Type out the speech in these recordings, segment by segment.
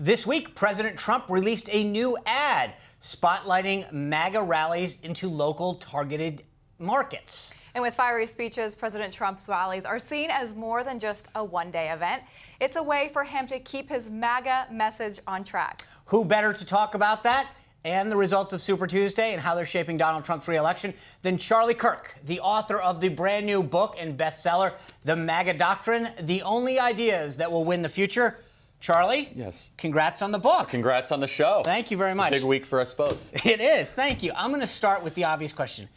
This week, President Trump released a new ad spotlighting MAGA rallies into local targeted markets. And with fiery speeches, President Trump's rallies are seen as more than just a one-day event. It's a way for him to keep his MAGA message on track. Who better to talk about that and the results of Super Tuesday and how they're shaping Donald Trump's re-election than Charlie Kirk, the author of the brand new book and bestseller, The MAGA Doctrine, The Only Ideas That Will Win the Future. Charlie? Yes. Congrats on the book. Congrats on the show. Thank you very much. It's a big week for us both. It is. Thank you. I'm going to start with the obvious question.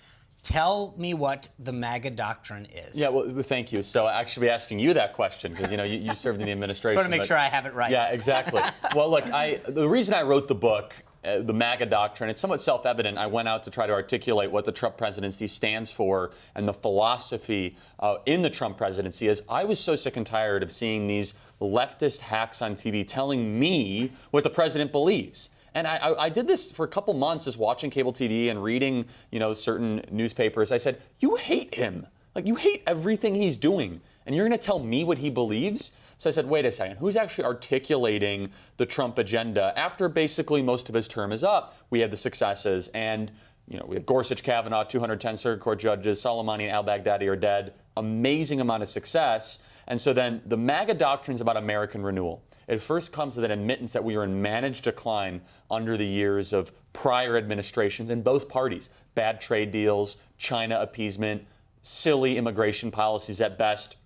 Tell me what the MAGA Doctrine is. Yeah, well, thank you. So I actually be asking you that question because, you served in the administration. Trying to make sure I have it right. Yeah, exactly. Well, look, the reason I wrote the book, the MAGA Doctrine, it's somewhat self-evident. I went out to try to articulate what the Trump presidency stands for and the philosophy in the Trump presidency is I was so sick and tired of seeing these leftist hacks on TV telling me what the president believes. And I did this for a couple months, just watching cable TV and reading, certain newspapers. I said, you hate him. Like, you hate everything he's doing. And you're going to tell me what he believes? So I said, wait a second. Who's actually articulating the Trump agenda? After basically most of his term is up, we have the successes. And, we have Gorsuch, Kavanaugh, 210 circuit court judges, Soleimani and al-Baghdadi are dead. Amazing amount of success. And so then the MAGA Doctrine is about American renewal. It first comes with an admittance that we are in managed decline under the years of prior administrations in both parties. Bad trade deals, China appeasement, silly immigration policies at best.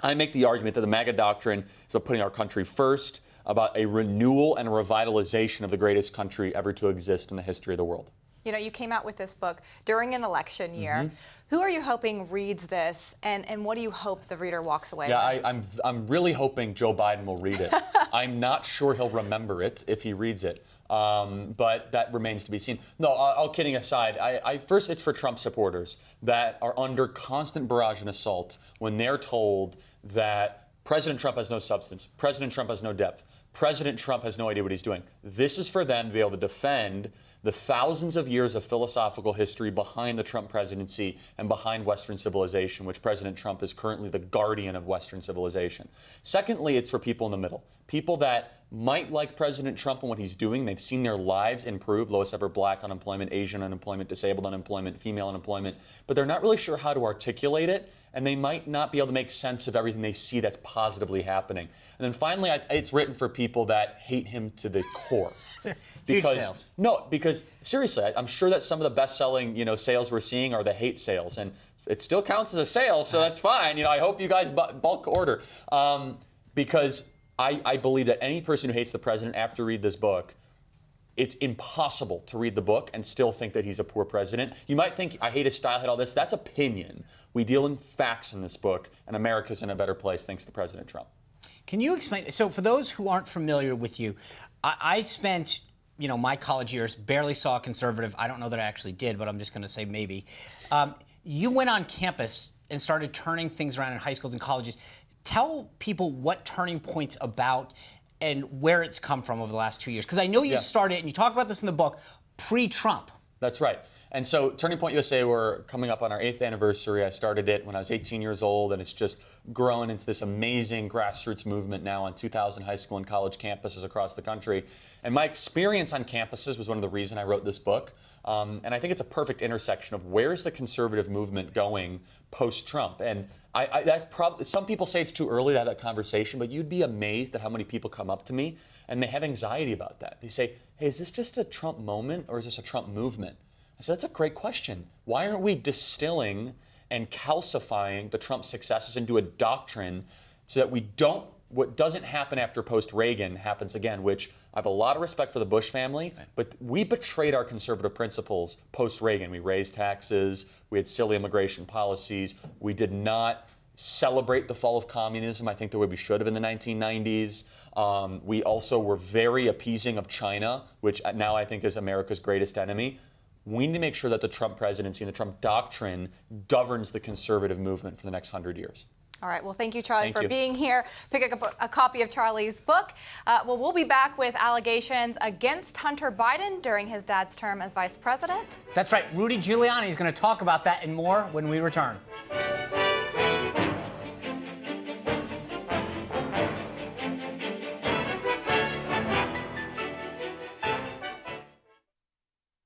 I make the argument that the MAGA Doctrine is about putting our country first, about a renewal and a revitalization of the greatest country ever to exist in the history of the world. You came out with this book during an election year. Mm-hmm. Who are you hoping reads this, and what do you hope the reader walks away with? I'm really hoping Joe Biden will read it. I'm not sure he'll remember it if he reads it, but that remains to be seen. No, all kidding aside, first it's for Trump supporters that are under constant barrage and assault when they're told that President Trump has no substance, President Trump has no depth, President Trump has no idea what he's doing. This is for them to be able to defend the thousands of years of philosophical history behind the Trump presidency and behind Western civilization, which President Trump is currently the guardian of Western civilization. Secondly, it's for people in the middle. People that might like President Trump and what he's doing. They've seen their lives improve, lowest ever black unemployment, Asian unemployment, disabled unemployment, female unemployment, but they're not really sure how to articulate it, and they might not be able to make sense of everything they see that's positively happening. And then finally, it's written for people that hate him to the core. Because seriously, I'm sure that some of the best-selling, sales we're seeing are the hate sales, and it still counts as a sale, so that's fine. I hope you guys bulk order, because I believe that any person who hates the president after read this book, it's impossible to read the book and still think that he's a poor president. You might think, I hate his style, I hate all this. That's opinion. We deal in facts in this book, and America's in a better place thanks to President Trump. Can you explain? So for those who aren't familiar with you, I spent, my college years, barely saw a conservative. I don't know that I actually did, but I'm just going to say maybe. You went on campus and started turning things around in high schools and colleges. Tell people what Turning Point's about and where it's come from over the last 2 years. Because I know you started, and you talk about this in the book, pre-Trump. That's right. And so Turning Point USA, we're coming up on our 8th anniversary. I started it when I was 18 years old, and it's just grown into this amazing grassroots movement now on 2,000 high school and college campuses across the country. And my experience on campuses was one of the reasons I wrote this book. And I think it's a perfect intersection of where's the conservative movement going post-Trump. And that's probably, some people say it's too early to have that conversation, but you'd be amazed at how many people come up to me and they have anxiety about that. They say, hey, is this just a Trump moment or is this a Trump movement? I said, that's a great question. Why aren't we distilling and calcifying the Trump successes into a doctrine so that what doesn't happen after post-Reagan happens again, which I have a lot of respect for the Bush family, but we betrayed our conservative principles post-Reagan. We raised taxes, we had silly immigration policies, we did not celebrate the fall of communism, I think the way we should have in the 1990s. We also were very appeasing of China, which now I think is America's greatest enemy. We need to make sure that the Trump presidency and the Trump doctrine governs the conservative movement for the next 100 years. All right. Well, thank you, Charlie, for being here. Pick up a copy of Charlie's book. We'll be back with allegations against Hunter Biden during his dad's term as vice president. That's right. Rudy Giuliani is going to talk about that and more when we return.